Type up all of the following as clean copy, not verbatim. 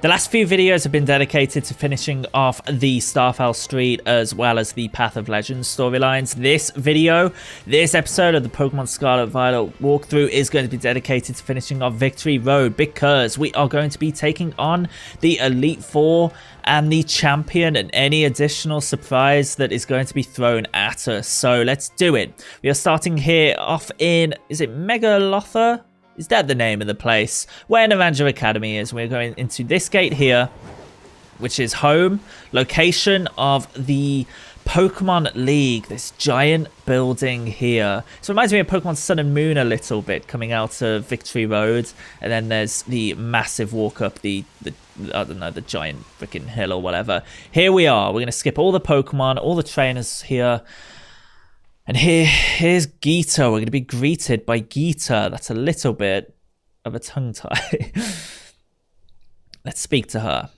The last few videos have been dedicated to finishing off the Starfell Street as well as the Path of Legends storylines. This video, this episode of the Pokemon Scarlet Violet walkthrough is going to be dedicated to finishing off Victory Road because we are going to be taking on the Elite Four and the Champion and any additional surprise that is going to be thrown at us. So let's do it. We are starting here off in, is it Megalotha? Is that the name of the place? Where Nemona Academy is. We're going into this gate here, which is home, location of the Pokemon League, this giant building here. So it reminds me of Pokemon Sun and Moon a little bit, coming out of Victory Road. And then there's the massive walk up the I don't know, the giant freaking hill or whatever. Here we are. We're going to skip all the Pokemon, all the trainers here. And here's Geeta. We're going to be greeted by Geeta. That's a little bit of a tongue tie. Let's speak to her.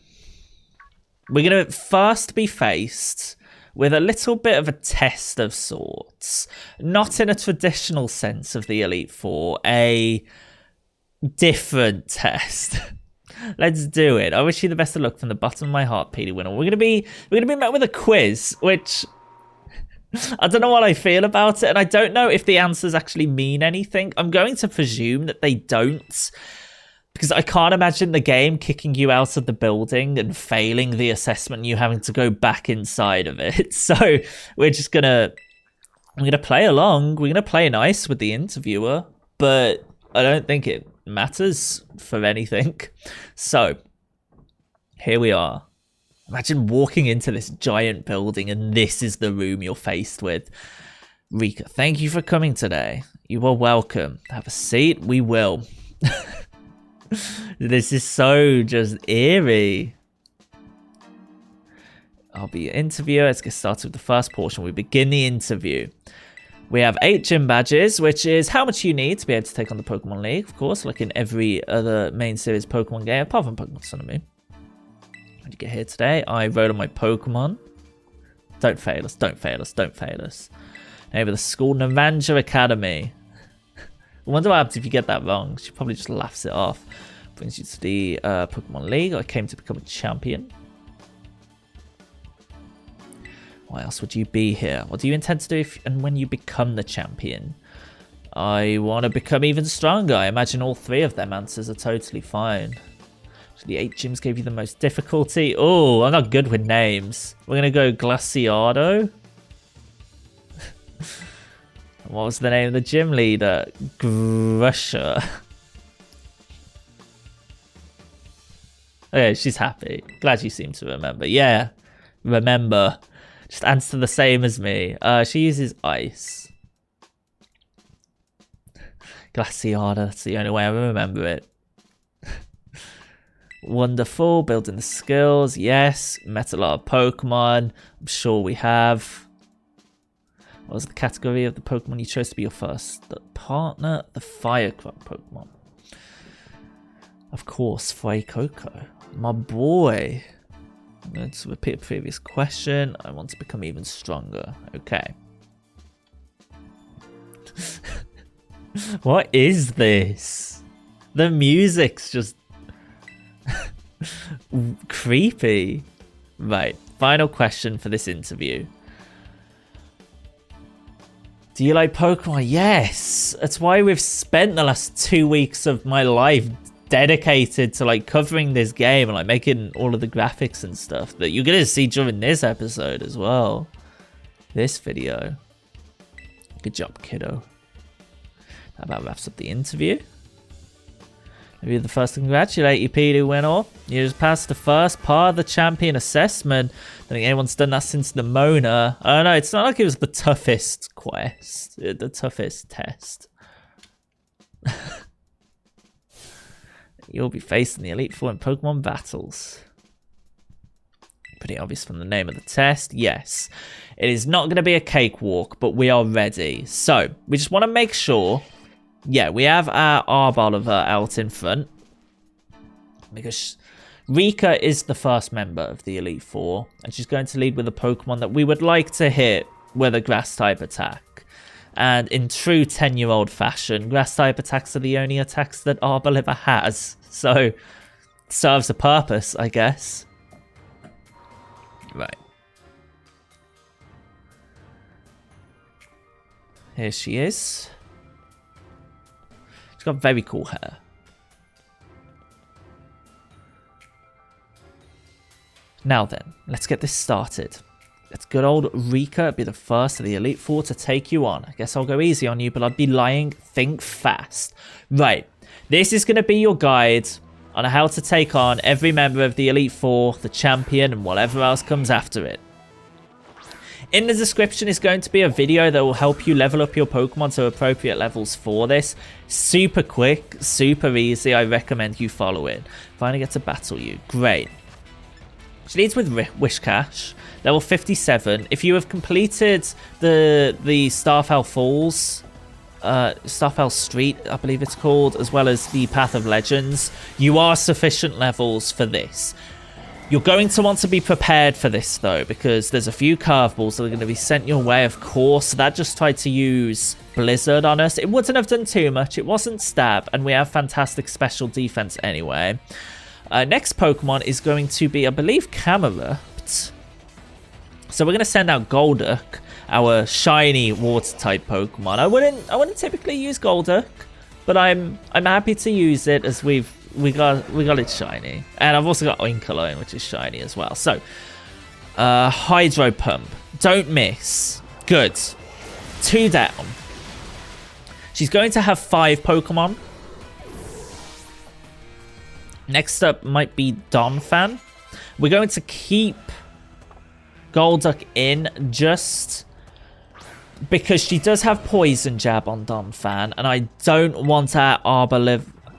We're going to first be faced with a little bit of a test of sorts. Not in a traditional sense of the Elite Four, a different test. Let's do it. I wish you the best of luck from the bottom of my heart, Petey Winner. We're gonna be met with a quiz, which I don't know what I feel about it, and I don't know if the answers actually mean anything. I'm going to presume that they don't, because I can't imagine the game kicking you out of the building and failing the assessment and you having to go back inside of it. So we're gonna play along. We're gonna play nice with the interviewer, but I don't think it matters for anything. So here we are. Imagine walking into this giant building and this is the room you're faced with. Rika, thank you for coming today. You are welcome. Have a seat. We will. This is so just eerie. I'll be your interviewer. Let's get started with the first portion. We begin the interview. We have 8 gym badges, which is how much you need to be able to take on the Pokemon League, of course, like in every other main series Pokemon game, apart from Pokemon Sun and Moon. How did you get here today? I rode on my Pokemon. Don't fail us, don't fail us, don't fail us. Name of the school, Nemona Academy. I wonder what happens if you get that wrong. She probably just laughs it off. Brings you to the Pokemon League. I came to become a champion. Why else would you be here? What do you intend to do if and when you become the champion? I want to become even stronger. I imagine all 3 of them answers are totally fine. So the 8 gyms gave you the most difficulty. Oh, I'm not good with names. We're going to go Glaciado. What was the name of the gym leader? Grusher. Okay, she's happy. Glad you seem to remember. Yeah, remember. Just answer the same as me. She uses ice. Glaciada, that's the only way I remember it. Wonderful, building the skills, yes. Met a lot of Pokemon, I'm sure we have. What was the category of the Pokemon you chose to be your first? The partner, the Firecrop Pokemon. Of course, Fuecoco. My boy. I'm going to repeat a previous question. I want to become even stronger. Okay. What is this? The music's just creepy. Right. Final question for this interview. Do you like Pokemon? Yes. That's why we've spent the last 2 weeks of my life dedicated to like covering this game and like making all of the graphics and stuff that you're gonna see during this episode as well. This video. Good job, kiddo. That about wraps up the interview. Maybe the first to congratulate you, Petey Winner. You just passed the first part of the champion assessment. I don't think anyone's done that since Nemona. I don't know, it's not like it was the toughest quest, the toughest test. You'll be facing the Elite Four in Pokemon battles. Pretty obvious from the name of the test. Yes, it is not going to be a cakewalk, but we are ready. So, we just want to make sure. Yeah, we have our Arboliver out in front. Because Rika is the first member of the Elite Four. And she's going to lead with a Pokemon that we would like to hit with a Grass-type attack. And in true 10-year-old fashion, Grass-type attacks are the only attacks that Arboliver has. So serves a purpose, I guess. Right. Here she is. She's got very cool hair. Now then, let's get this started. Let's good old Rika be the first of the Elite Four to take you on. I guess I'll go easy on you, but I'd be lying. Think fast. Right. This is going to be your guide on how to take on every member of the Elite Four, the champion, and whatever else comes after it. In the description is going to be a video that will help you level up your Pokemon to appropriate levels for this. Super quick, super easy. I recommend you follow it. Finally get to battle you. Great. She leads with Wishcash, level 57. If you have completed the Starfell Falls, Starfell Street, I believe it's called, as well as the Path of Legends, you are sufficient levels for this. You're going to want to be prepared for this, though, because there's a few curveballs that are going to be sent your way, of course. That just tried to use Blizzard on us. It wouldn't have done too much. It wasn't stab, and we have fantastic special defense anyway. Next Pokemon is going to be, I believe, Camerupt. So we're going to send out Golduck, our shiny water-type Pokemon. I wouldn't typically use Golduck, but I'm happy to use it as we got it shiny, and I've also got Oinkologne, which is shiny as well. So, Hydro Pump, don't miss. Good, 2 down. She's going to have 5 Pokemon. Next up might be Donphan. We're going to keep Golduck in just because she does have Poison Jab on Donphan, and I don't want our Arb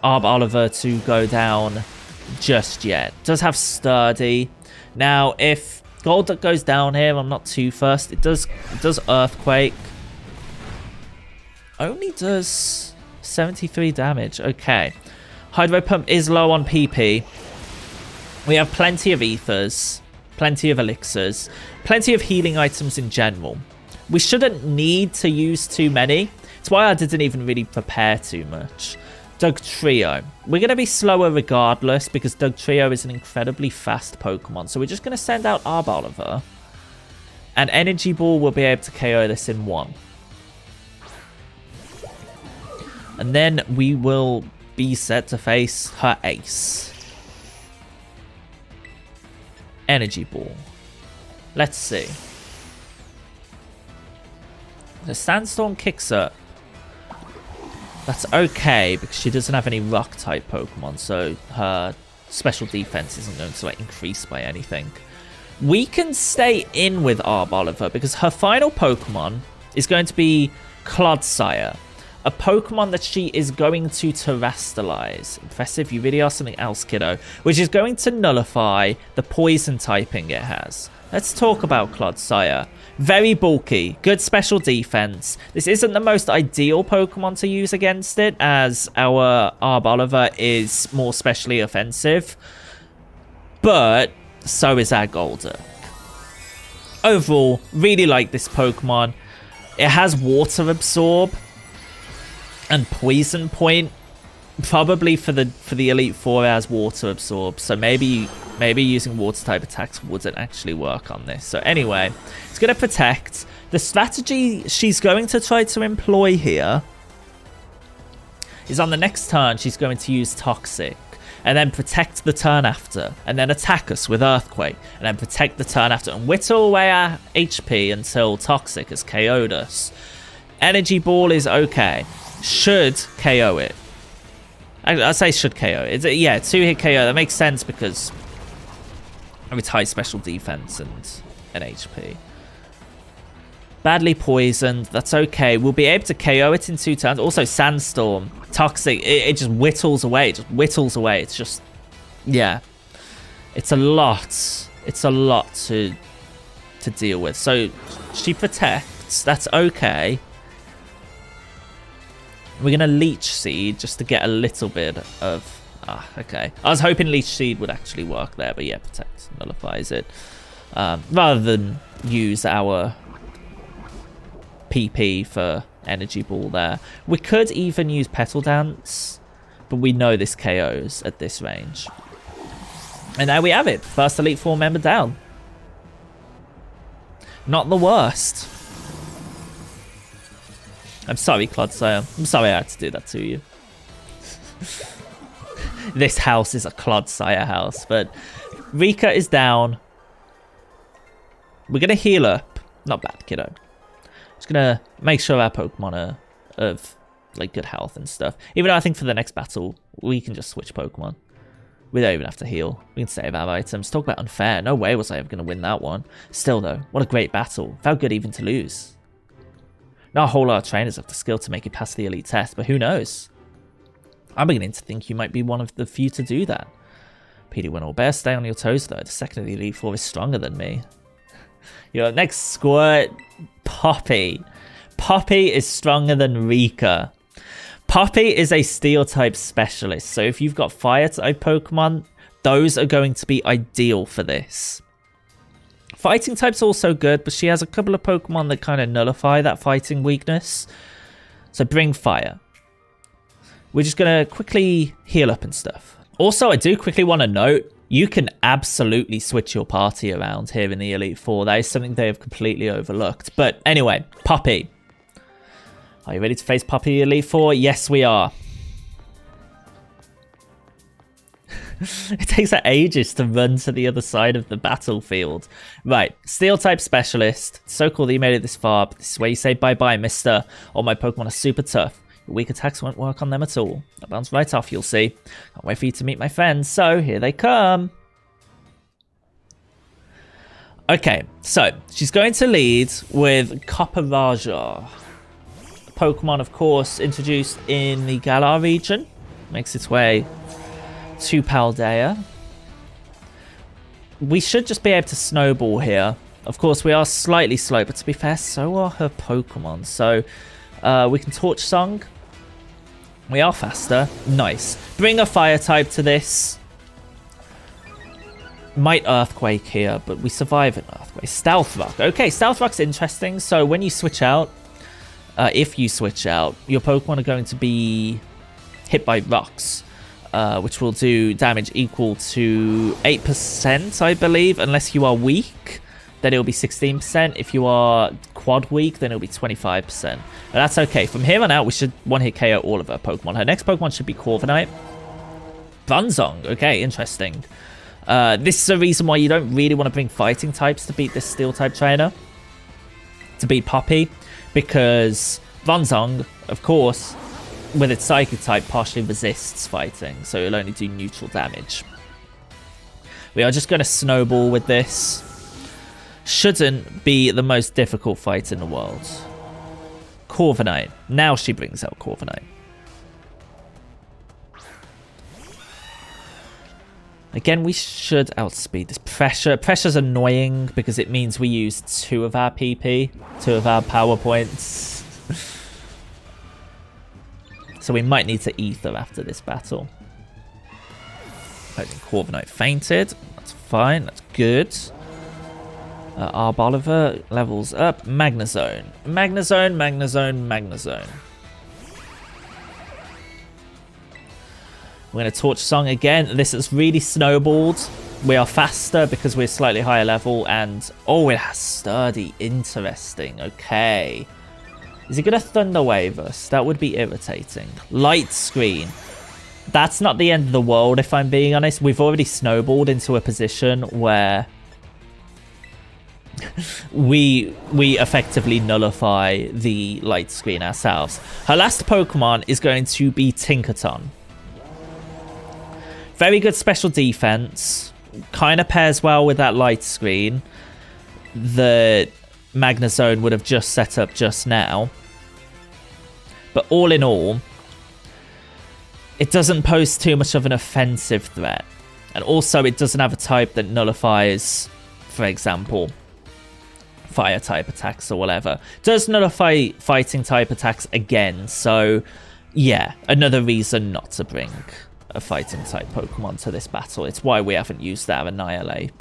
Oliver to go down just yet. Does have Sturdy. Now, if Golduck goes down here, I'm not too fussed. It does Earthquake. Only does 73 damage. Okay. Hydro Pump is low on PP. We have plenty of Ethers, plenty of Elixirs, plenty of healing items in general. We shouldn't need to use too many. It's why I didn't even really prepare too much. Dugtrio. We're going to be slower regardless because Dugtrio is an incredibly fast Pokemon. So we're just going to send out Arboliver. And Energy Ball will be able to KO this in 1. And then we will be set to face her ace. Energy Ball. Let's see. The Sandstorm kicks her. That's okay, because she doesn't have any rock-type Pokemon, so her special defense isn't going to increase by anything. We can stay in with Arboliver, because her final Pokemon is going to be Clodsire, a Pokemon that she is going to Terrestrialize. Impressive, you really are something else, kiddo. Which is going to nullify the poison typing it has. Let's talk about Clodsire. Very bulky, good special defense. This isn't the most ideal Pokemon to use against it, as our Arboliver is more specially offensive. But so is our Golduck. Overall, really like this Pokemon. It has Water Absorb and Poison Point. Probably for the Elite Four, it has Water Absorb. So maybe using Water type attacks wouldn't actually work on this. So anyway, it's going to protect. The strategy she's going to try to employ here is on the next turn, she's going to use Toxic. And then protect the turn after. And then attack us with Earthquake. And then protect the turn after. And whittle away our HP until Toxic has KO'd us. Energy Ball is okay. Should KO it. I say should KO it. Yeah, 2-hit KO. That makes sense because of its high special defense and HP. Badly poisoned. That's okay. We'll be able to KO it in 2 turns. Also, Sandstorm. Toxic. It just whittles away. It just whittles away. It's just... yeah. It's a lot. It's a lot to deal with. So, she protects. That's okay. We're going to Leech Seed just to get a little bit of... okay. I was hoping Leech Seed would actually work there, but yeah, Protect nullifies it. Rather than use our PP for Energy Ball there. We could even use Petal Dance, but we know this KOs at this range. And there we have it. First Elite Four member down. Not the worst. I'm sorry, Clodsire. I'm sorry I had to do that to you. This house is a Clodsire house, but Rika is down. We're going to heal up. Not bad, kiddo. Just going to make sure our Pokemon are of like good health and stuff. Even though I think for the next battle, we can just switch Pokemon. We don't even have to heal. We can save our items. Talk about unfair. No way was I ever going to win that one. Still though, what a great battle. Felt good even to lose. Not a whole lot of trainers have the skill to make it past the elite test, but who knows? I'm beginning to think you might be one of the few to do that. PD Winnow Bear, stay on your toes though. The second of the Elite Four is stronger than me. Your next squirt, Poppy. Poppy is stronger than Rika. Poppy is a steel type specialist, so if you've got fire type Pokemon, those are going to be ideal for this. Fighting type's also good, but she has a couple of Pokemon that kind of nullify that fighting weakness. So bring fire. We're just going to quickly heal up and stuff. Also, I do quickly want to note, you can absolutely switch your party around here in the Elite Four. That is something they have completely overlooked. But anyway, Poppy. Are you ready to face Poppy Elite Four? Yes, we are. It takes her ages to run to the other side of the battlefield. Right, Steel type specialist. So cool that you made it this far, but this is where you say bye-bye, mister. All my Pokemon are super tough. Your weak attacks won't work on them at all. That bounce right off, you'll see. Can't wait for you to meet my friends, so here they come. Okay, so she's going to lead with Copperaja. Pokemon, of course, introduced in the Galar region. Makes its way to Paldea. We should just be able to snowball here. Of course, we are slightly slow, but to be fair, so are her Pokemon. So we can Torch Song. We are faster. Nice. Bring a fire type to this. Might Earthquake here, but we survive an Earthquake. Stealth Rock. Okay, Stealth Rock's interesting. So when you switch out, if you switch out, your Pokemon are going to be hit by rocks. Which will do damage equal to 8%, I believe, unless you are weak. Then it'll be 16%. If you are quad weak, then it'll be 25%. But that's okay. From here on out, we should one-hit KO all of her Pokemon. Her next Pokemon should be Corviknight. Bronzong. Okay, interesting. This is a reason why you don't really want to bring fighting types to beat this Steel-type trainer. To beat Poppy. Because Bronzong, of course, with its Psychic type, partially resists fighting. So it'll only do neutral damage. We are just going to Snowball with this. Shouldn't be the most difficult fight in the world. Corviknight. Now she brings out Corviknight. Again, we should outspeed this. Pressure's annoying because it means we use 2 of our PP, 2 of our power points. So we might need to Ether after this battle. Corviknight fainted. That's fine. That's good. Arboliver levels up. Magnezone. Magnezone, Magnezone, Magnezone. We're going to Torch Song again. This has really snowballed. We are faster because we're slightly higher level. And, oh, it has Sturdy. Interesting. Okay. Is he going to Thunder Wave us? That would be irritating. Light Screen. That's not the end of the world, if I'm being honest. We've already snowballed into a position where we effectively nullify the Light Screen ourselves. Her last Pokemon is going to be Tinkaton. Very good special defense. Kind of pairs well with that Light Screen that Magnezone would have just set up just now. But all in all, it doesn't pose too much of an offensive threat. And also, it doesn't have a type that nullifies, for example, fire type attacks or whatever. It does nullify fighting type attacks again. So, yeah, another reason not to bring a fighting type Pokemon to this battle. It's why we haven't used our Annihilate.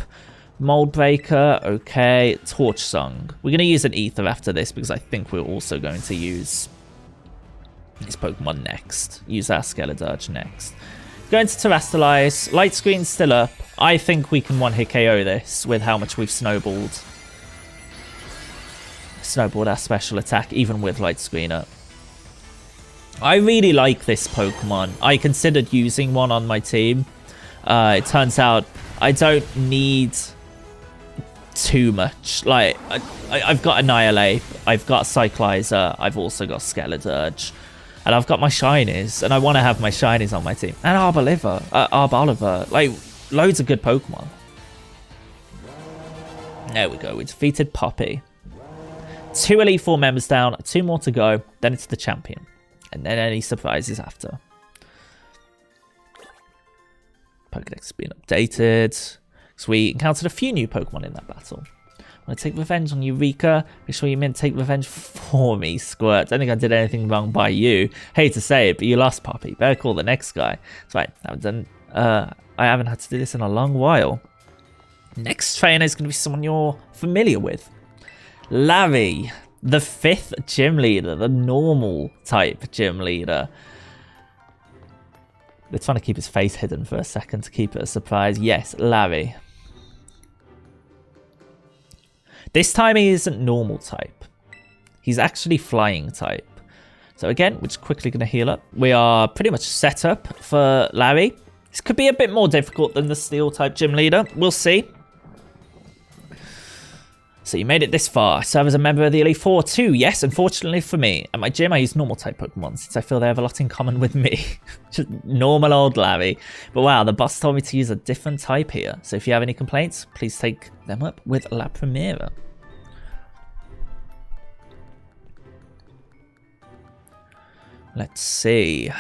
Mold Breaker, okay. Torch Song. We're going to use an Ether after this because I think we're also going to use this Pokemon next. Use our Skeledirge next. Going to Terrestrialize. Light screen's still up. I think we can one-hit KO this with how much we've snowballed. Snowballed our special attack, even with light screen up. I really like this Pokemon. I considered using one on my team. It turns out I don't need too much. Like, I've got Annihilate, I've got Cyclizer, I've also got Skeledirge, and I've got my Shinies, and I want to have my Shinies on my team. And Arboliver. Like, loads of good Pokemon. There we go, we defeated Poppy. 2 Elite Four members down, 2 more to go, then it's the champion. And then any surprises after. Pokédex has been updated. So we encountered a few new Pokemon in that battle. Want to take revenge on Eureka? Make sure you meant take revenge for me, Squirt. Don't think I did anything wrong by you. Hate to say it, but you lost, Poppy. Better call the next guy. That's right. I haven't had to do this in a long while. Next trainer is going to be someone you're familiar with. Larry, the 5th gym leader, the normal type gym leader. They're trying to keep his face hidden for a second to keep it a surprise. Yes, Larry. This time he isn't normal type. He's actually flying type. So again, we're just quickly going to heal up. We are pretty much set up for Larry. This could be a bit more difficult than the steel type gym leader. We'll see. So you made it this far. Serve as a member of the Elite Four too. Yes, unfortunately for me. At my gym, I use normal type Pokemon since I feel they have a lot in common with me. Just normal old Larry. But wow, the boss told me to use a different type here. So if you have any complaints, please take them up with La Primera. Let's see.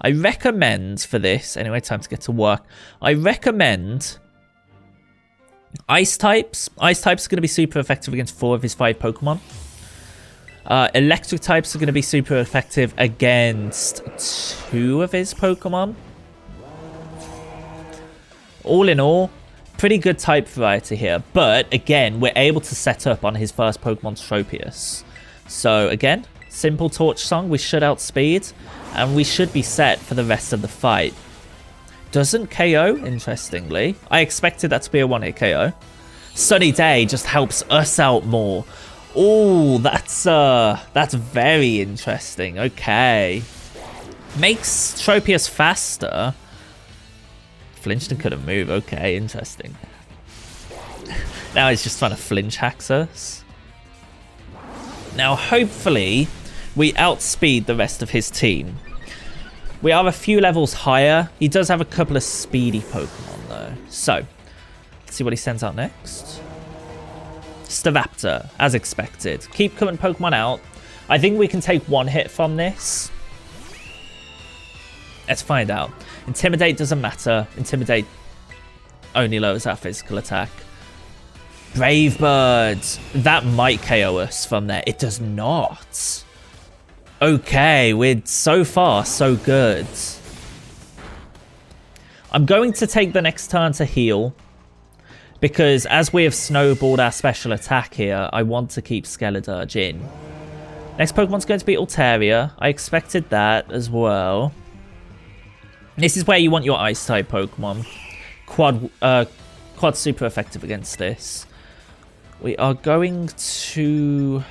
I recommend for this, anyway, time to get to work. I recommend Ice types. Ice types are going to be super effective against 4 of his 5 Pokemon. Electric types are going to be super effective against 2 of his Pokemon. All in all, pretty good type variety here. But again, we're able to set up on his first Pokemon, Tropius. So again, simple Torch Song. We should outspeed. And we should be set for the rest of the fight. Doesn't KO, interestingly. I expected that to be a one-hit KO. Sunny Day just helps us out more. Oh, that's very interesting. Okay. Makes Tropius faster. Flinched and couldn't move. Okay, interesting. Now he's just trying to flinch hacks us. Now, hopefully, we outspeed the rest of his team. We are a few levels higher. He does have a couple of speedy Pokemon, though. So, let's see what he sends out next. Staraptor, as expected. Keep current Pokemon out. I think we can take one hit from this. Let's find out. Intimidate doesn't matter. Intimidate only lowers our physical attack. Brave Bird. That might KO us from there. It does not. Okay, we're so far so good. I'm going to take the next turn to heal. Because as we have snowballed our special attack here, I want to keep Skeledirge in. Next Pokemon's going to be Altaria. I expected that as well. This is where you want your Ice-type Pokemon. Quad super effective against this. We are going to...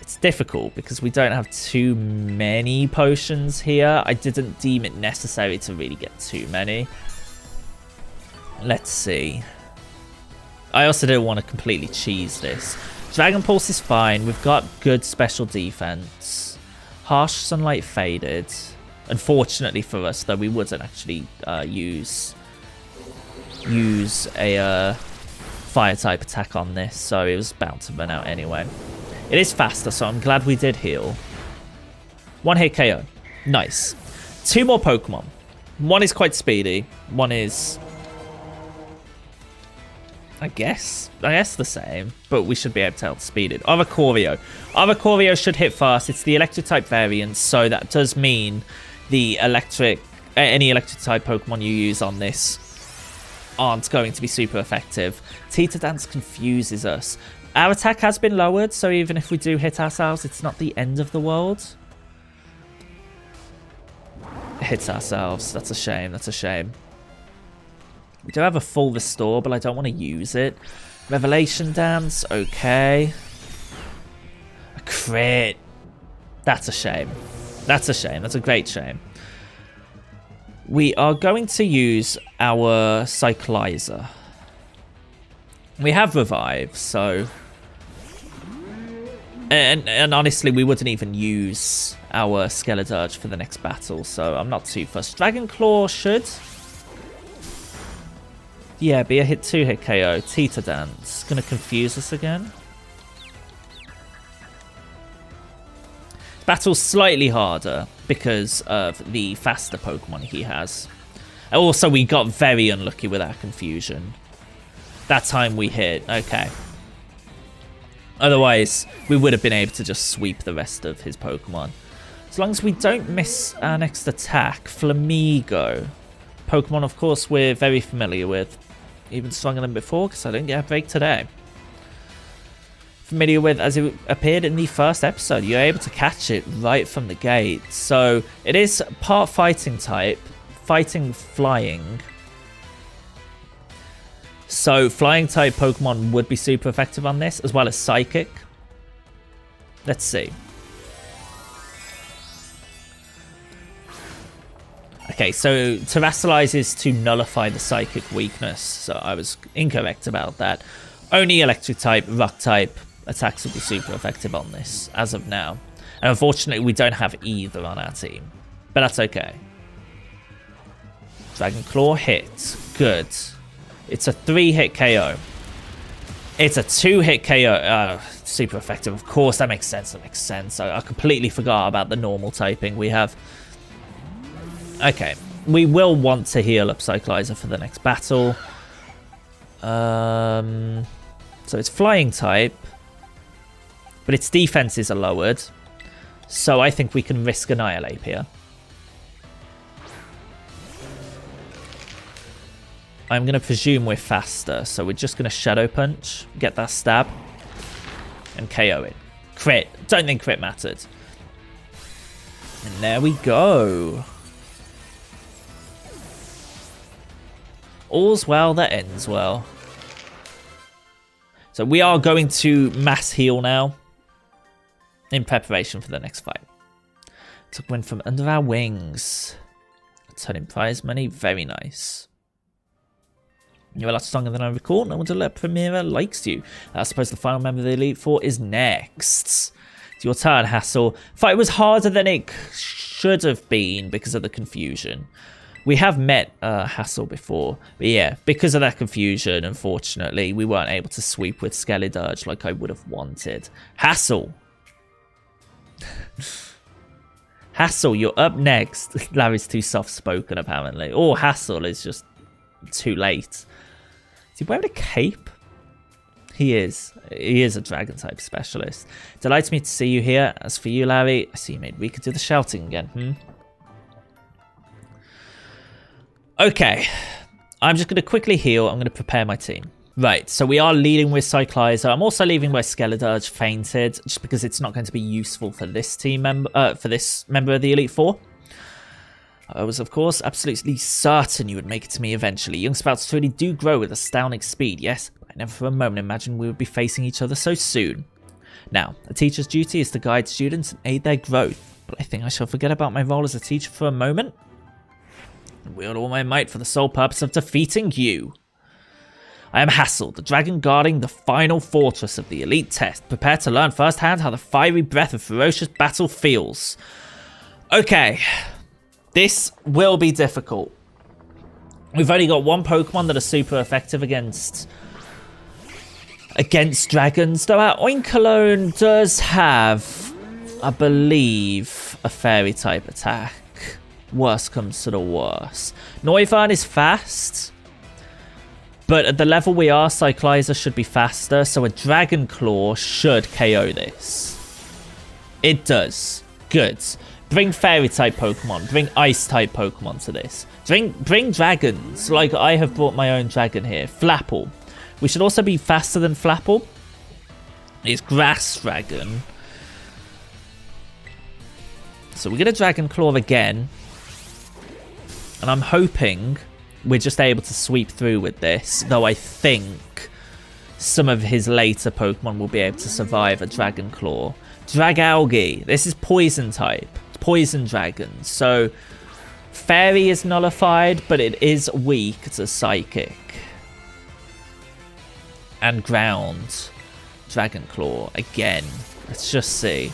It's difficult because we don't have too many potions here. I didn't deem it necessary to really get too many. Let's see. I also don't want to completely cheese this. Dragon Pulse is fine. We've got good special defense. Harsh Sunlight faded. Unfortunately for us, though, we wouldn't actually use a fire type attack on this, so it was bound to run out anyway. It is faster, so I'm glad we did heal. One hit KO. Nice. 2 more Pokemon. One is quite speedy. One is... I guess the same, but we should be able to outspeed it. Aracorio. Aracorio should hit fast. It's the electric type variant, so that does mean the any electric type Pokemon you use on this aren't going to be super effective. Tita Dance confuses us. Our attack has been lowered, so even if we do hit ourselves, it's not the end of the world. hits ourselves. That's a shame. That's a shame. We do have a full restore, but I don't want to use it. Revelation Dance. Okay. A crit. That's a shame. That's a shame. That's a great shame. We are going to use our Cyclizer. We have Revive, so... And honestly, we wouldn't even use our Skeledirge for the next battle, so I'm not too fussed. Dragon Claw should... Yeah, be a hit 2-hit KO. Teeter Dance. Gonna confuse us again. Battle's slightly harder because of the faster Pokemon he has. Also, we got very unlucky with our confusion. That time we hit. Okay. Otherwise, we would have been able to just sweep the rest of his Pokemon. As long as we don't miss our next attack. Flamigo. Pokemon, of course, we're very familiar with. Even stronger than before, because I didn't get a break today. Familiar with as it appeared in the first episode. You're able to catch it right from the gate. So, it is part fighting type. Fighting flying. So, flying type Pokemon would be super effective on this, as well as Psychic. Let's see. Okay, so Terrasilize is to nullify the Psychic weakness. So, I was incorrect about that. Only Electric type, Rock type attacks will be super effective on this, as of now. And unfortunately, we don't have either on our team. But that's okay. Dragon Claw hit. Good. It's a 3-hit KO. It's a 2-hit KO. Super effective. Of course, that makes sense. That makes sense. I completely forgot about the normal typing we have. Okay. We will want to heal up Cyclizer for the next battle. So it's flying type. But its defenses are lowered. So I think we can risk Annihilate here. I'm going to presume we're faster, so we're just going to Shadow Punch, get that stab, and KO it. Crit. Don't think crit mattered. And there we go. All's well that ends well. So we are going to mass heal now, in preparation for the next fight. Took win from under our wings. Turning prize money, very nice. You're a lot stronger than I recall. No wonder La Primera likes you. I suppose the final member of the Elite Four is next. It's your turn, Hassel. Fight was harder than it should have been because of the confusion. We have met Hassel before. But yeah, because of that confusion, unfortunately, we weren't able to sweep with Skeledirge like I would have wanted. Hassel. Hassel, you're up next. Larry's too soft-spoken, apparently. Or Hassel is just too late. Is he wearing a cape? He is. He is a dragon type specialist. Delights me to see you here. As for you, Larry, I see you made Rika do the shouting again. Okay. I'm just going to quickly heal. I'm going to prepare my team. Right, so we are leading with Cyclizer. I'm also leaving where Skeledirge fainted, just because it's not going to be useful for this team member, for this member of the Elite Four. I was, of course, absolutely certain you would make it to me eventually. Young sprouts truly do grow with astounding speed, yes? I never for a moment imagined we would be facing each other so soon. Now, a teacher's duty is to guide students and aid their growth, but I think I shall forget about my role as a teacher for a moment and wield all my might for the sole purpose of defeating you. I am Hassel, the dragon guarding the final fortress of the elite test, prepared to learn firsthand how the fiery breath of ferocious battle feels. Okay. This will be difficult. We've only got one Pokemon that are super effective against dragons. Though our Oinkologne does have, I believe, a fairy type attack. Worst comes to the worst. Noivern is fast. But at the level we are, Cyclizer should be faster. So a Dragon Claw should KO this. It does. Good. Bring Fairy-type Pokemon. Bring Ice-type Pokemon to this. Bring dragons. Like I have brought my own dragon here. Flapple. We should also be faster than Flapple. It's Grass Dragon. So we're going to Dragon Claw again. And I'm hoping we're just able to sweep through with this, though I think some of his later Pokemon will be able to survive a Dragon Claw. Dragalge, this is poison type, poison dragon, so Fairy is nullified, but it is weak to Psychic. And Ground, Dragon Claw, again, let's just see.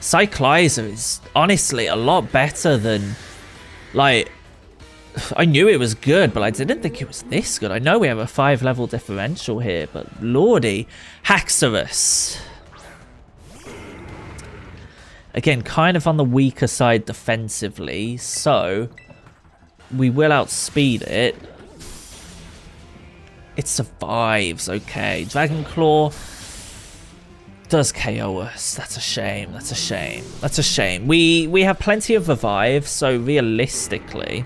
Cyclizer is honestly a lot better than, like, I knew it was good, but I didn't think it was this good. I know we have a 5-level differential here, but lordy. Haxorus. Again, kind of on the weaker side defensively, so we will outspeed it. It survives, okay. Dragon Claw does KO us. That's a shame, that's a shame, that's a shame. We have plenty of revive, so realistically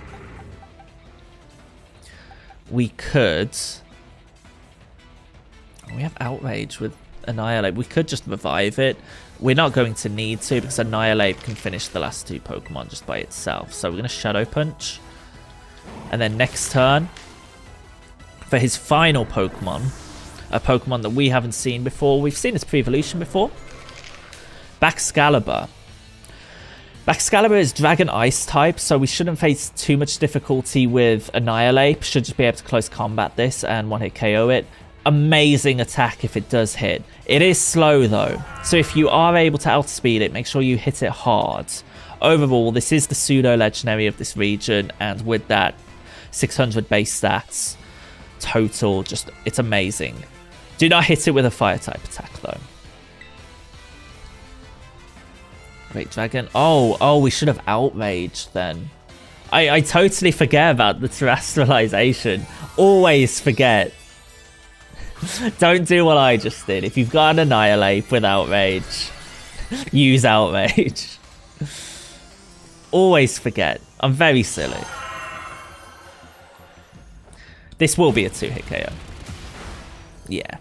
we could... We have Outrage with Annihilate. We could just revive it. We're not going to need to because Annihilate can finish the last 2 Pokemon just by itself. So we're going to Shadow Punch. And then next turn, for his final Pokemon, a Pokemon that we haven't seen before. We've seen its pre-evolution before. Baxcalibur. Baxcalibur is Dragon Ice type, so we shouldn't face too much difficulty with Annihilate. Should just be able to close combat this and one-hit KO it. Amazing attack if it does hit. It is slow though, so if you are able to outspeed it, make sure you hit it hard. Overall, this is the pseudo-legendary of this region, and with that 600 base stats total, just it's amazing. Do not hit it with a fire-type attack though. Great Dragon. Oh, we should have outraged then. I totally forget about the terrestrialization. Always forget. Don't do what I just did. If you've got an Annihilate with Outrage, use Outrage. Always forget. I'm very silly. This will be a 2-hit KO. Yeah.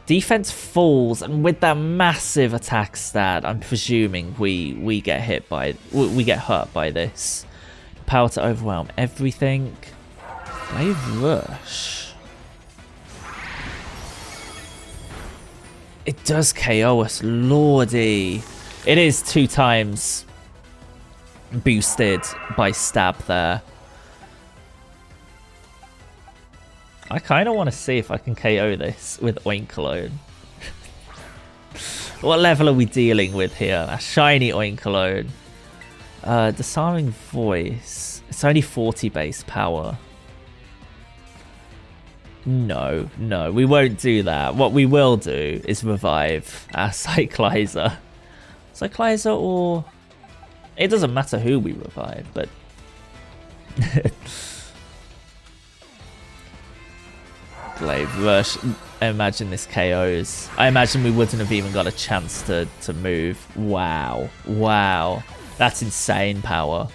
Defense falls, and with that massive attack stat, I'm presuming we get hurt by this. Power to overwhelm everything. Wave Rush. It does KO us, lordy. It is 2 times boosted by stab there. I kind of want to see if I can KO this with Oinkologne. What level are we dealing with here? A shiny Oinkologne. Disarming Voice. It's only 40 base power. No, we won't do that. What we will do is revive our Cyclizer. Cyclizer or... It doesn't matter who we revive, but... Glaive Rush. I imagine this KOs. I imagine we wouldn't have even got a chance to move. Wow. That's insane power.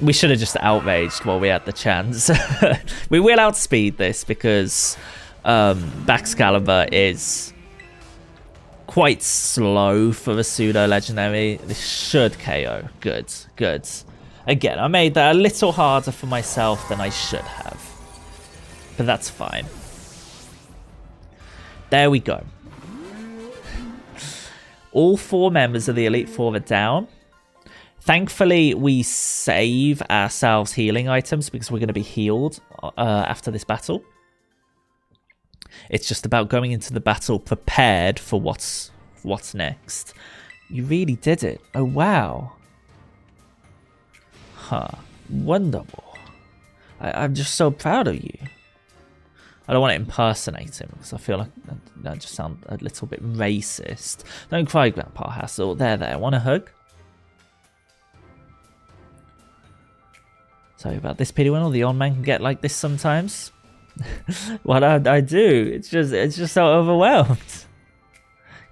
We should have just outraged while we had the chance. We will outspeed this because Baxcalibur is quite slow for a pseudo-legendary. This should KO. Good. Again, I made that a little harder for myself than I should have. But that's fine. There we go. All 4 members of the Elite Four are down. Thankfully, we save ourselves healing items because we're going to be healed after this battle. It's just about going into the battle prepared for what's next. You really did it. Oh, wow. Huh. Wonderful. I'm just so proud of you. I don't want to impersonate him because I feel like that just sounds a little bit racist. Don't cry, Grandpa Hassel. There. Want a hug? Sorry about this, Pidwin. The old man can get like this sometimes. What I do, it's just so overwhelmed.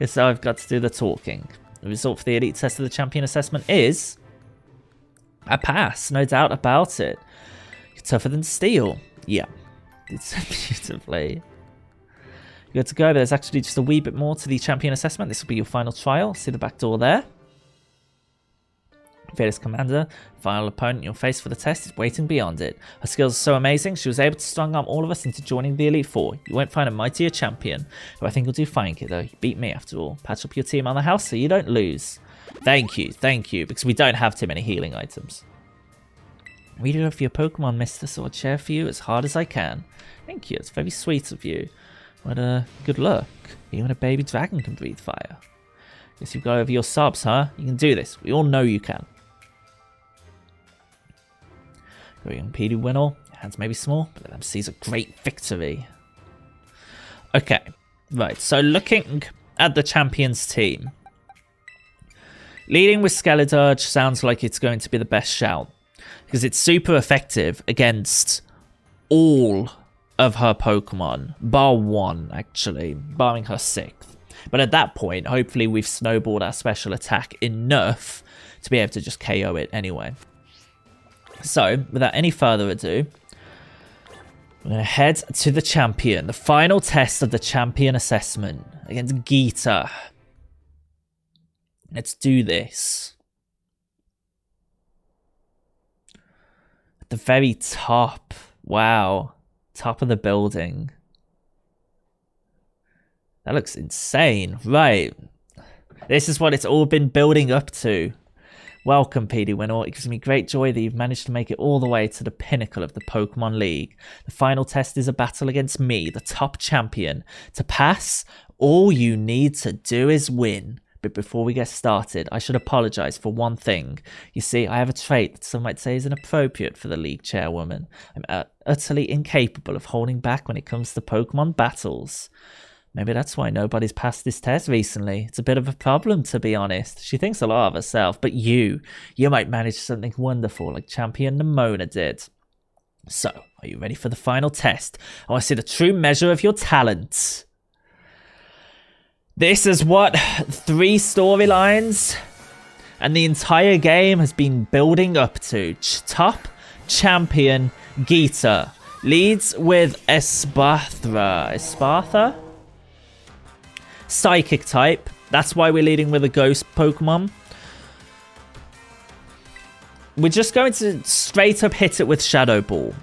So I've got to do the talking. The result for the elite test of the champion assessment is a pass, no doubt about it. You're tougher than steel. Yeah. It's so beautifully. You're good to go, but there's actually just a wee bit more to the champion assessment. This will be your final trial. See the back door there. Fearless Commander, final opponent you'll face for the test is waiting beyond it. Her skills are so amazing, she was able to strong arm all of us into joining the Elite Four. You won't find a mightier champion, who I think will do fine, kiddo. You beat me after all. Patch up your team on the house so you don't lose. Thank you, because we don't have too many healing items. Read it off your Pokemon, mister, so I'll share for you as hard as I can. Thank you, it's very sweet of you. But good luck. Even a baby dragon can breathe fire. Guess you've got over your sobs, huh? You can do this. We all know you can. Your young PD Winnell. Your hands may be small, but let them seize a great victory. Okay, right. So looking at the champions team. Leading with Skeleturge sounds like it's going to be the best shout. Because it's super effective against all of her Pokemon. Bar one, actually. Barring her 6th. But at that point, hopefully we've snowballed our special attack enough to be able to just KO it anyway. So, without any further ado, we're going to head to the champion. The final test of the champion assessment against Geeta. Let's do this. At the very top. Wow. Top of the building. That looks insane. Right. This is what it's all been building up to. Welcome, PD Winnell. It gives me great joy that you've managed to make it all the way to the pinnacle of the Pokemon League. The final test is a battle against me, the top champion. To pass, all you need to do is win. But before we get started, I should apologize for one thing. You see, I have a trait that some might say is inappropriate for the league chairwoman. I'm utterly incapable of holding back when it comes to Pokemon battles. Maybe that's why nobody's passed this test recently. It's a bit of a problem, to be honest. She thinks a lot of herself, but you might manage something wonderful like Champion Nemona did. So, are you ready for the final test? I want to see the true measure of your talent. This is what 3 storylines and the entire game has been building up to. Top champion Geeta leads with Espartha? Psychic type. That's why we're leading with a ghost Pokemon. We're just going to straight up hit it with Shadow Ball.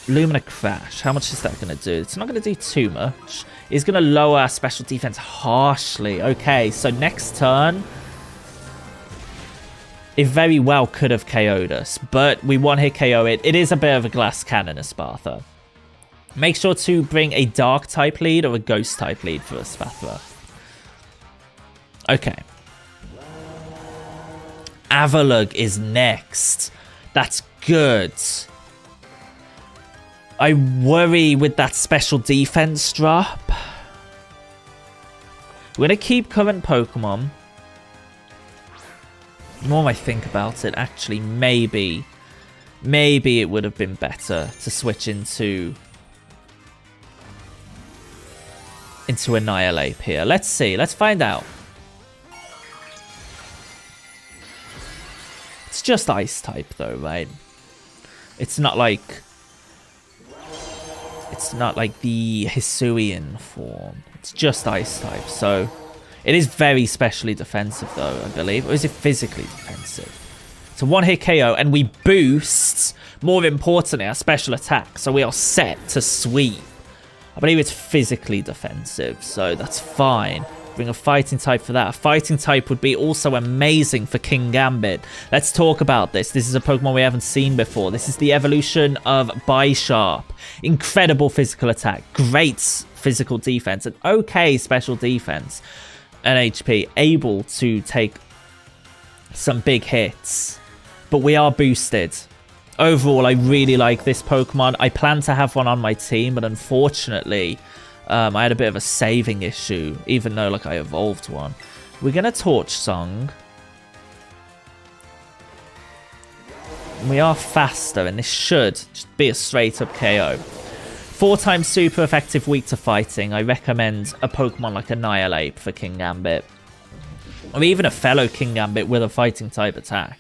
Lumina Crash. How much is that going to do? It's not going to do too much. It's going to lower our special defense harshly. Okay, so next turn, it very well could have KO'd us, but we one-hit KO it. It is a bit of a glass cannon, Espartha. Make sure to bring a dark type lead or a ghost type lead for Espartha. Okay. Avalugg is next. That's good. I worry with that special defense drop. We're going to keep current Pokemon. The more I think about it, actually, maybe it would have been better to switch into Annihilate here. Let's see. Let's find out. It's just Ice type though, right? It's not like the Hisuian form. It's just Ice type, so it is very specially defensive though, I believe. Or is it physically defensive? It's a one-hit KO, and we boost, more importantly, our special attack, so we are set to sweep. I believe it's physically defensive, so that's fine. Bring a fighting type for that. A fighting type would be also amazing for King Gambit. Let's talk about this. This is a Pokemon we haven't seen before. This is the evolution of Bisharp. Incredible physical attack. Great physical defense. And okay special defense. And HP. Able to take some big hits. But we are boosted. Overall, I really like this Pokemon. I plan to have one on my team, but unfortunately, I had a bit of a saving issue, even though I evolved one. We're going to Torch Song. We are faster, and this should just be a straight-up KO. 4 times super effective, weak to fighting. I recommend a Pokemon like Annihilate for King Gambit. Or even a fellow King Gambit with a fighting type attack.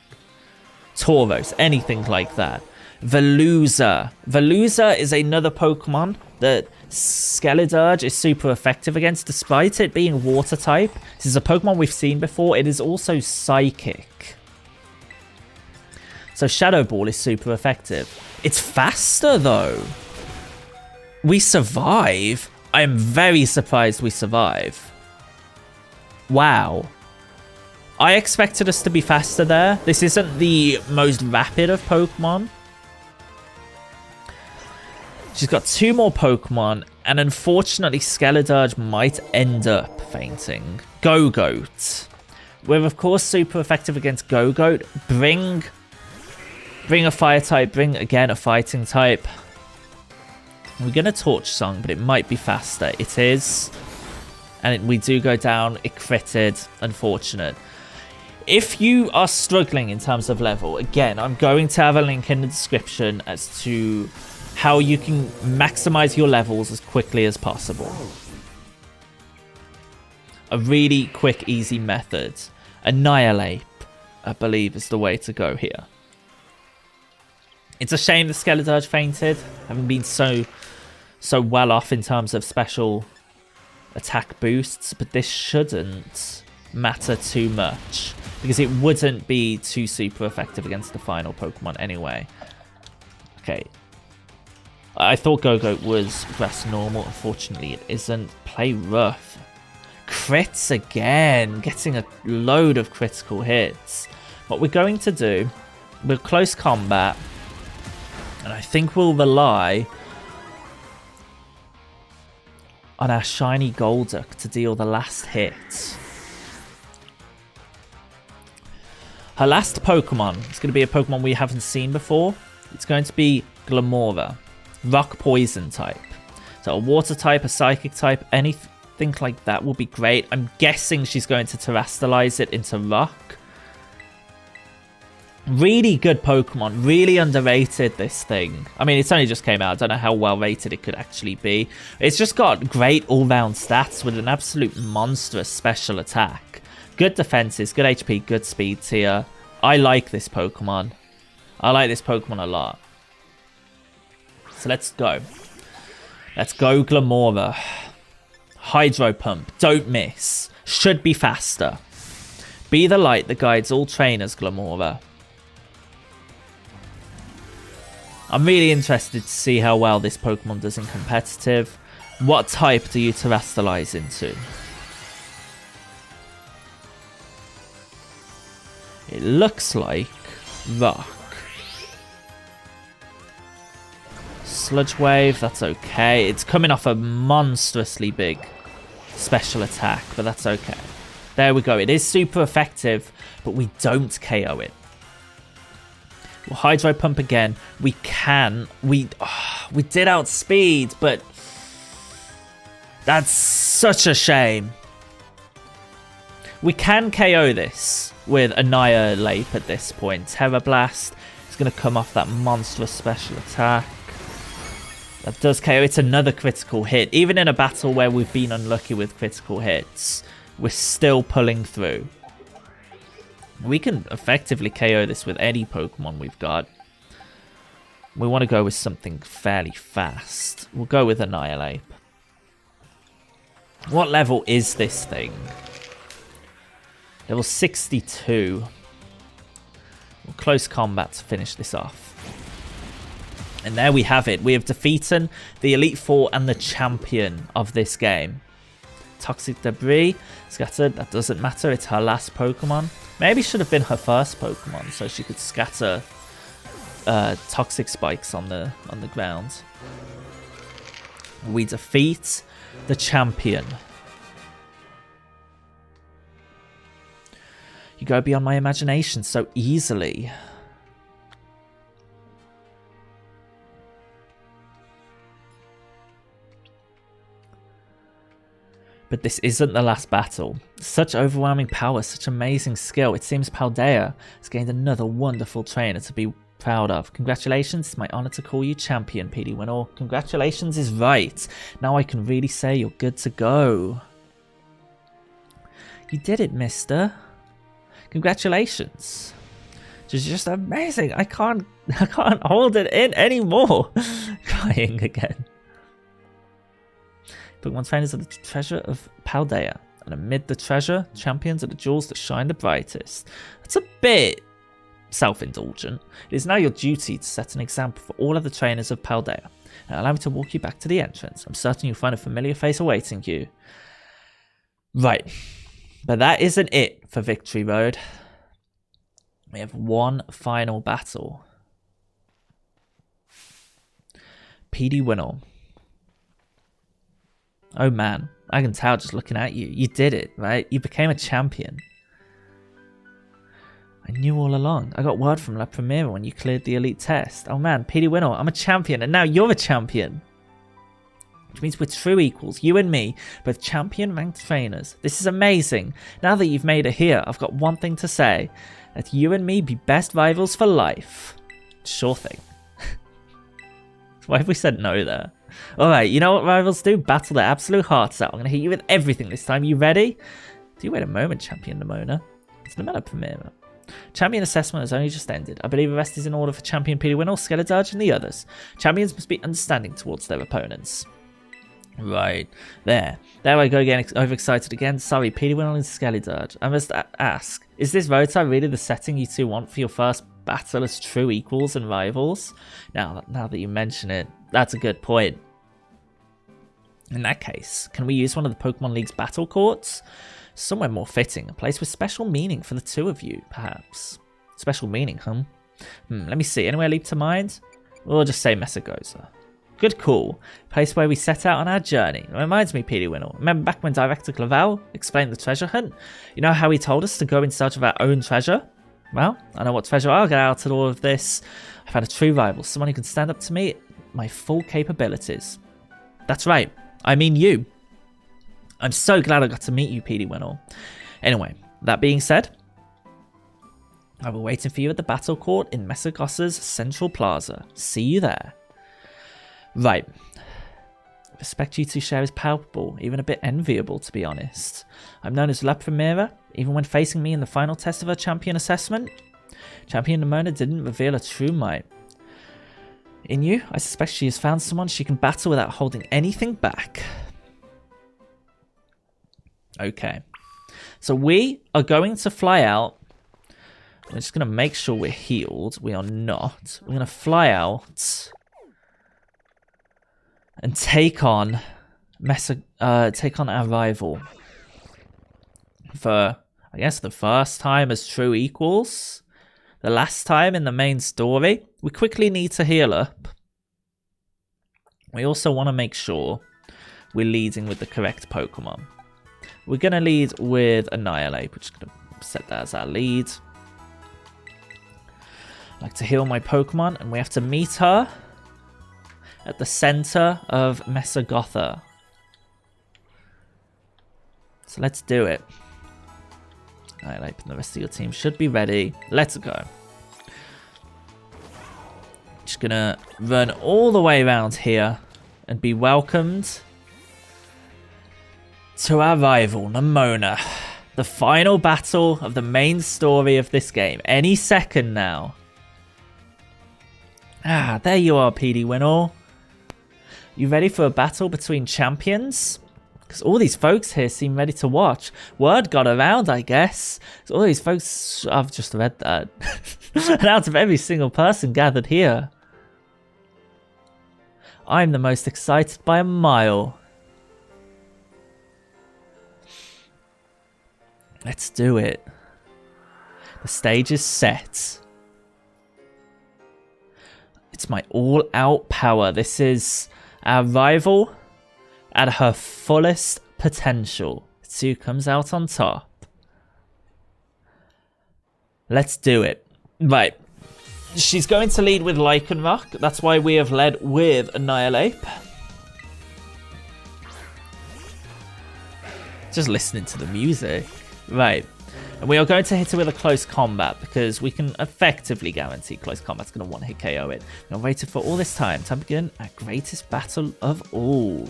Tauros, anything like that. Veluza. Veluza is another Pokemon that Skeleturge is super effective against, despite it being water type. This is a Pokemon we've seen before. It is also psychic. So Shadow Ball is super effective. It's faster though. We survive. I'm very surprised we survive. Wow. I expected us to be faster there. This isn't the most rapid of Pokemon. She's got 2 more Pokemon, and unfortunately Skeledirge might end up fainting. Go-Goat. We're of course super effective against Go-Goat. Bring a fire type, bring again a fighting type. We're going to Torch Song, but it might be faster. It is. And we do go down. It critted. Unfortunate. If you are struggling in terms of level, again, I'm going to have a link in the description as to how you can maximize your levels as quickly as possible. A really quick, easy method. Annihilate, I believe, is the way to go here. It's a shame the Skeledirge fainted, having been so well off in terms of special attack boosts, but this shouldn't matter too much because it wouldn't be too super effective against the final Pokemon anyway. Okay. I thought Go-Goat was grass normal. Unfortunately, it isn't. Play rough. Crits again. Getting a load of critical hits. What we're going to do, we're close combat. And I think we'll rely on our shiny Golduck to deal the last hit. Her last Pokemon is going to be a Pokemon we haven't seen before. It's going to be Glamora. Rock Poison type. So a Water type, a Psychic type, anything like that will be great. I'm guessing she's going to Terastallize it into Rock. Really good Pokemon. Really underrated, this thing. I mean, it's only just came out. I don't know how well rated it could actually be. It's just got great all-round stats with an absolute monstrous special attack. Good defenses, good HP, good speed tier. I like this Pokemon. I like this Pokemon a lot. So let's go. Let's go Glamora. Hydro Pump. Don't miss. Should be faster. Be the light that guides all trainers, Glamora. I'm really interested to see how well this Pokemon does in competitive. What type do you Terastallize into? It looks like Rock. Sludge Wave, that's okay. It's coming off a monstrously big special attack, but that's okay. There we go. It is super effective, but we don't KO it. We'll Hydro Pump again. We can. We did outspeed, but that's such a shame. We can KO this with Annihilate at this point. Terra Blast is going to come off that monstrous special attack. That does KO. It's another critical hit. Even in a battle where we've been unlucky with critical hits, we're still pulling through. We can effectively KO this with any Pokemon we've got. We want to go with something fairly fast. We'll go with Annihilate. What level is this thing? Level 62. We'll close combat to finish this off. And there we have it. We have defeated the Elite Four and the champion of this game. Toxic Debris. Scattered. That doesn't matter. It's her last Pokemon. Maybe should have been her first Pokemon so she could scatter toxic spikes on the ground. We defeat the champion. You go beyond my imagination so easily. But this isn't the last battle. Such overwhelming power, such amazing skill. It seems Paldea has gained another wonderful trainer to be proud of. Congratulations, it's my honor to call you champion, PD Winner. Congratulations is right. Now I can really say you're good to go. You did it, mister. Congratulations. Just amazing. I can't hold it in anymore. Crying again. Pokemon trainers are the treasure of Paldea, and amid the treasure, champions are the jewels that shine the brightest. That's a bit self-indulgent. It is now your duty to set an example for all other trainers of Paldea. Now allow me to walk you back to the entrance. I'm certain you'll find a familiar face awaiting you. Right. But that isn't it for Victory Road. We have one final battle. PD Winnell. Oh man, I can tell just looking at you. You did it, right? You became a champion. I knew all along. I got word from La Primera when you cleared the elite test. Oh man, PD Winnell, I'm a champion, and now you're a champion. Which means we're true equals, you and me, both champion ranked trainers. This is amazing. Now that you've made it here, I've got one thing to say. That you and me be best rivals for life. Sure thing. Why have we said no there? Alright, you know what rivals do? Battle their absolute hearts out. I'm going to hit you with everything this time. You ready? Do you wait a moment, Champion Nemona? It's Nemona Primera. Champion assessment has only just ended. I believe the rest is in order for Champion PD Winnell, Skeledirge, and the others. Champions must be understanding towards their opponents. Right. There I go getting overexcited again. Sorry, PD Winnell and Skeledirge. I must ask, is this Roadside really the setting you two want for your first battle as true equals and rivals? Now that you mention it, that's a good point. In that case, can we use one of the Pokemon League's battle courts? Somewhere more fitting, a place with special meaning for the two of you, perhaps. Special meaning, huh? Let me see, anywhere leap to mind? We'll just say Mesagoza. Good call. Place where we set out on our journey. It reminds me, PD Winnell. Remember back when Director Clavel explained the treasure hunt? You know how he told us to go in search of our own treasure? Well, I know what treasure I'll get out of all of this. I've had a true rival, someone who can stand up to me at my full capabilities. That's right. I mean you. I'm so glad I got to meet you, PD Winnell. Anyway, that being said, I'll be waiting for you at the battle court in Mesagoza's Central Plaza. See you there. Right. The respect you two share is palpable, even a bit enviable, to be honest. I'm known as La Primera, even when facing me in the final test of her champion assessment. Champion Nemona didn't reveal her true might. In you, I suspect she has found someone she can battle without holding anything back. Okay. So we are going to fly out. I'm just going to make sure we're healed. We are not. We're going to fly out and take on our rival for, I guess, the first time as true equals. The last time in the main story. We quickly need to heal up. We also want to make sure we're leading with the correct Pokemon. We're going to lead with Annihilate. We're just going to set that as our lead. I like to heal my Pokemon, and we have to meet her at the center of Mesagoza. So let's do it. Annihilate, and the rest of your team should be ready. Let's go. Just going to run all the way around here and be welcomed to our rival, Nemona. The final battle of the main story of this game. Any second now. Ah, there you are, PD Winnell. You ready for a battle between champions? Because all these folks here seem ready to watch. Word got around, I guess. So all these folks... I've just read that. And out of every single person gathered here, I'm the most excited by a mile. Let's do it. The stage is set. It's my all-out power. This is our rival at her fullest potential. Let's see who comes out on top. Let's do it. Right. She's going to lead with Lycanroc. That's why we have led with Annihilate. Just listening to the music. Right. And we are going to hit her with a close combat because we can effectively guarantee close combat's going to one-hit KO it. We've waited for all this time to begin our greatest battle of all.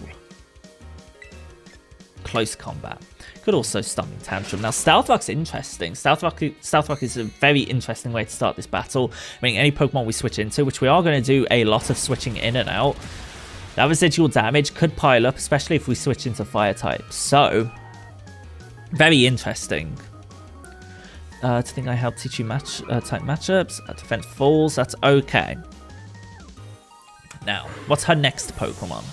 Close combat. Could also Stomping Tantrum. Now, Stealth Rock's interesting. Stealth Rock is a very interesting way to start this battle. I mean, any Pokemon we switch into, which we are going to do a lot of switching in and out, that residual damage could pile up, especially if we switch into Fire type. So, very interesting. To think I helped teach you type matchups. Defend falls. That's okay. Now, what's her next Pokemon?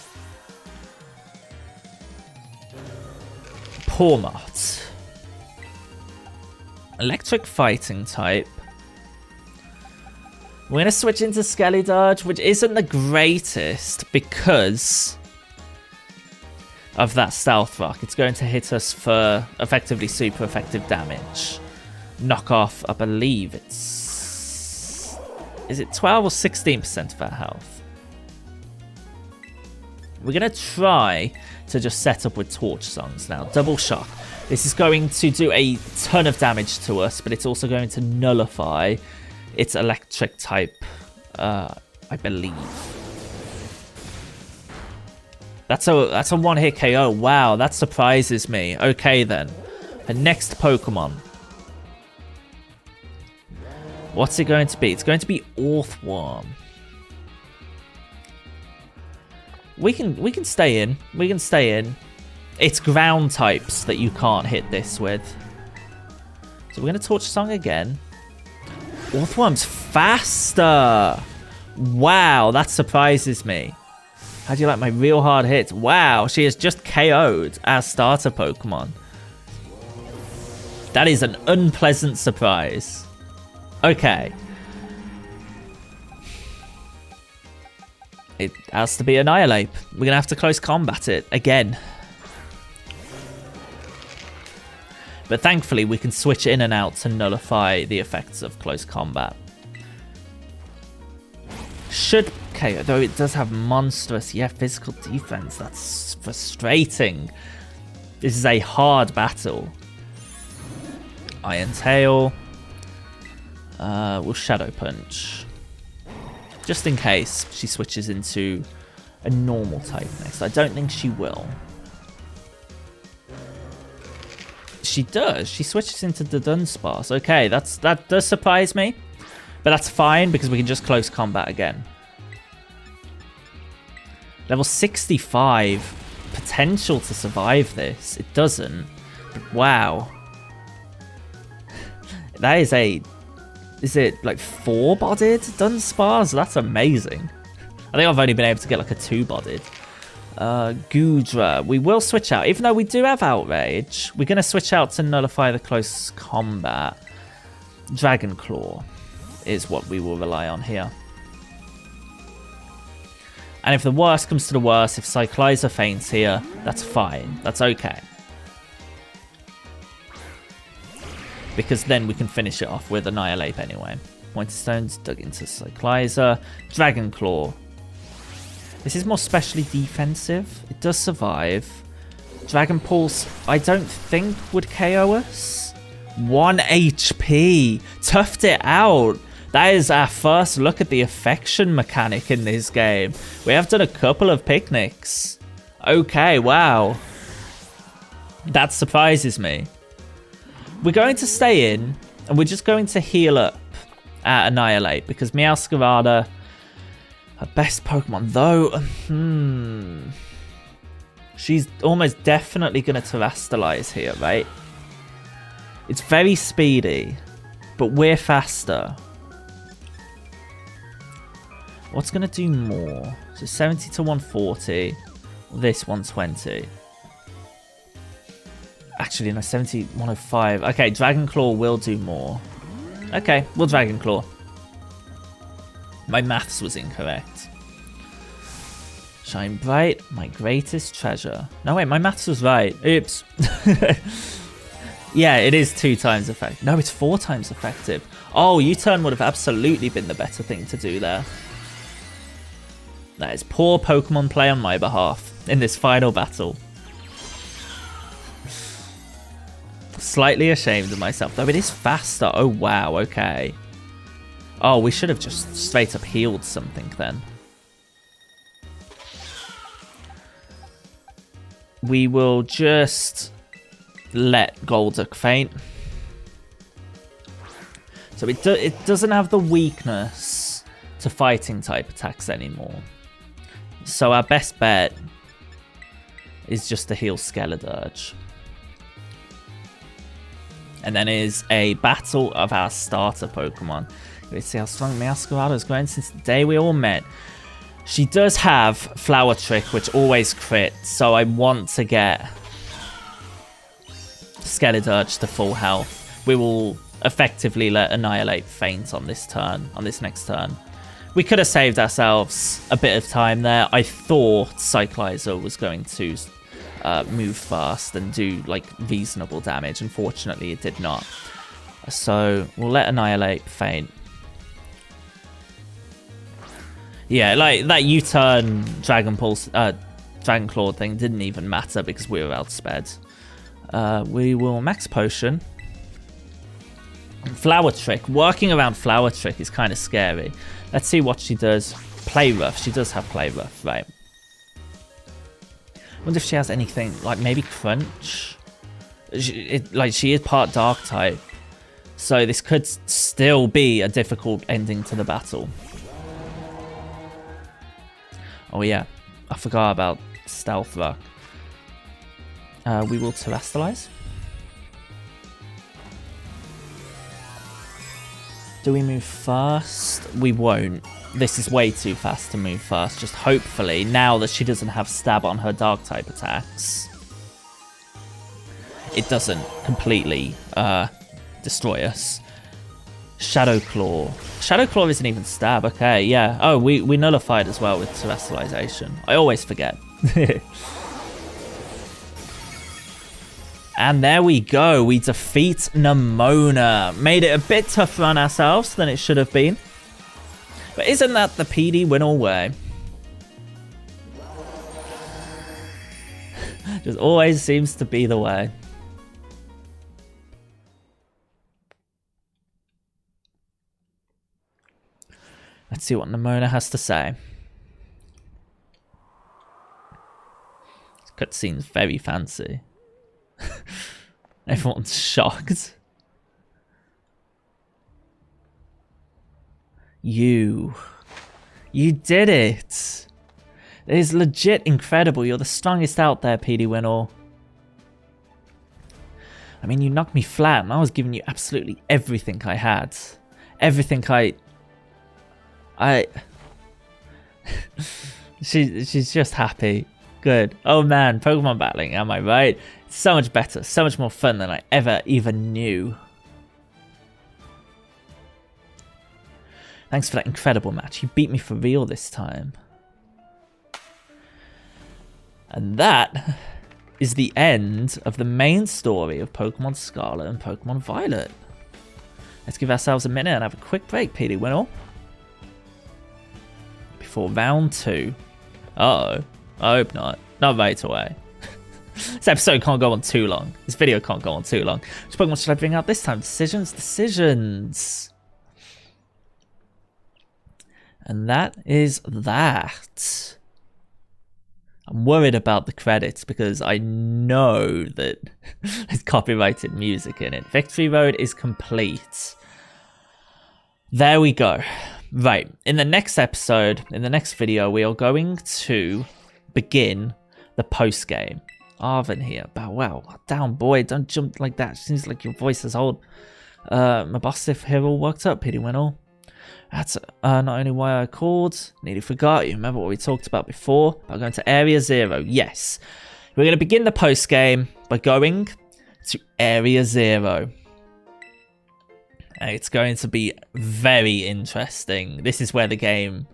Pawmot. Electric fighting type. We're going to switch into Skeledirge, which isn't the greatest because of that Stealth Rock. It's going to hit us for effectively super effective damage. Knock off, I believe it's... Is it 12 or 16% of our health? We're going to try to just set up with Torch Songs now. Double Shock. This is going to do a ton of damage to us, but it's also going to nullify its electric type, I believe. That's a one-hit KO. Wow, that surprises me. Okay, then. The next Pokemon. What's it going to be? It's going to be Orthworm. We can stay in. We can stay in. It's ground types that you can't hit this with. So we're going to Torch Song again. Orthworm's faster. Wow, that surprises me. How do you like my real hard hits? Wow, she has just KO'd our starter Pokemon. That is an unpleasant surprise. Okay. It has to be Annihilate. We're going to have to close combat it again. But thankfully, we can switch in and out to nullify the effects of close combat. Should KO, though it does have monstrous, yeah, physical defense. That's frustrating. This is a hard battle. Iron Tail. We'll Shadow Punch. Just in case she switches into a normal type next. I don't think she will. She does. She switches into the Dunsparce. Okay, that does surprise me. But that's fine because we can just close combat again. Level 65. Potential to survive this. It doesn't. But wow. That is a... Is it like 4-bodied Dunsparce? That's amazing. I think I've only been able to get like a 2-bodied. Goodra. We will switch out. Even though we do have Outrage, we're going to switch out to nullify the close combat. Dragon Claw is what we will rely on here. And if the worst comes to the worst, if Cyclizer faints here, that's fine. That's okay. Because then we can finish it off with Annihilate anyway. Pointer Stones dug into Cyclizer. Dragon Claw. This is more specially defensive. It does survive. Dragon Pulse, I don't think would KO us. 1 HP. Toughed it out. That is our first look at the affection mechanic in this game. We have done a couple of picnics. Okay, wow. That surprises me. We're going to stay in, and we're just going to heal up at Annihilate, because Meowscarada, her best Pokemon, though, she's almost definitely going to Terastallize here, right? It's very speedy, but we're faster. What's going to do more? So 70 to 140, this 120. Actually, no, 70, 105. Okay, Dragon Claw will do more. Okay, we'll Dragon Claw. My maths was incorrect. Shine Bright, my greatest treasure. No, wait, my maths was right. Oops. Yeah, it is 2 times effective. No, it's 4 times effective. Oh, U-turn would have absolutely been the better thing to do there. That is poor Pokemon play on my behalf in this final battle. Slightly ashamed of myself, though it is faster. Oh, wow, okay. Oh, we should have just straight up healed something then. We will just let Golduck faint. So it doesn't have the weakness to fighting type attacks anymore. So our best bet is just to heal Skeledirge. And then is a battle of our starter Pokemon. Let's see how strong Meowscarada has grown since the day we all met. She does have Flower Trick, which always crit, so I want to get Skeledirge to full health. We will effectively let Annihilate faint on this turn, on this next turn. We could have saved ourselves a bit of time there. I thought Cyclizer was going to move fast and do like reasonable damage. Unfortunately, it did not. So we'll let Annihilate faint. Yeah, like that U-turn Dragon Pulse, Dragon Claw thing didn't even matter because we were outsped. We will Max Potion. Flower Trick. Working around Flower Trick is kind of scary. Let's see what she does. Play Rough. She does have Play Rough, right. Wonder if she has anything, like maybe Crunch? She is part Dark type. So this could still be a difficult ending to the battle. Oh yeah, I forgot about Stealth Rock. We will Terastallize. Do we move fast? We won't. This is way too fast to move fast. Just hopefully, now that she doesn't have Stab on her Dark type attacks, it doesn't completely destroy us. Shadow Claw. Shadow Claw isn't even Stab. Okay, yeah. Oh, we nullified as well with Terastallization. I always forget. And there we go. We defeat Nemona. Made it a bit tougher on ourselves than it should have been. But isn't that the PD win all way? Just always seems to be the way. Let's see what Nemona has to say. This cutscene's very fancy. Everyone's shocked. You did it. It is legit incredible. You're the strongest out there, PD Winall. I mean, you knocked me flat and I was giving you absolutely everything I had. Everything She's just happy. Good. Oh man, Pokemon battling, am I right? So much better, so much more fun than I ever even knew. Thanks for that incredible match. You beat me for real this time. And that is the end of the main story of Pokemon Scarlet and Pokemon Violet. Let's give ourselves a minute and have a quick break, PD Winall. Before round 2. Uh-oh. I hope not. Not right away. This episode can't go on too long. This video can't go on too long. Which Pokemon should I bring out this time? Decisions. And that is that. I'm worried about the credits because I know that there's copyrighted music in it. Victory Road is complete. There we go. Right, in the next episode, in the next video, we are going to begin the post-game. Arvin here. Bow wow. Down, boy. Don't jump like that. Seems like your voice is old. My boss if here all worked up, PD Winall. That's not only why I called. Nearly forgot. You remember what we talked about before? About going to Area 0. Yes. We're going to begin the post-game by going to Area 0. It's going to be very interesting. This is where the game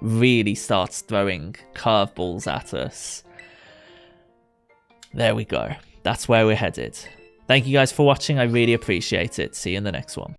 really starts throwing curveballs at us. There we go. That's where we're headed. Thank you guys for watching. I really appreciate it. See you in the next one.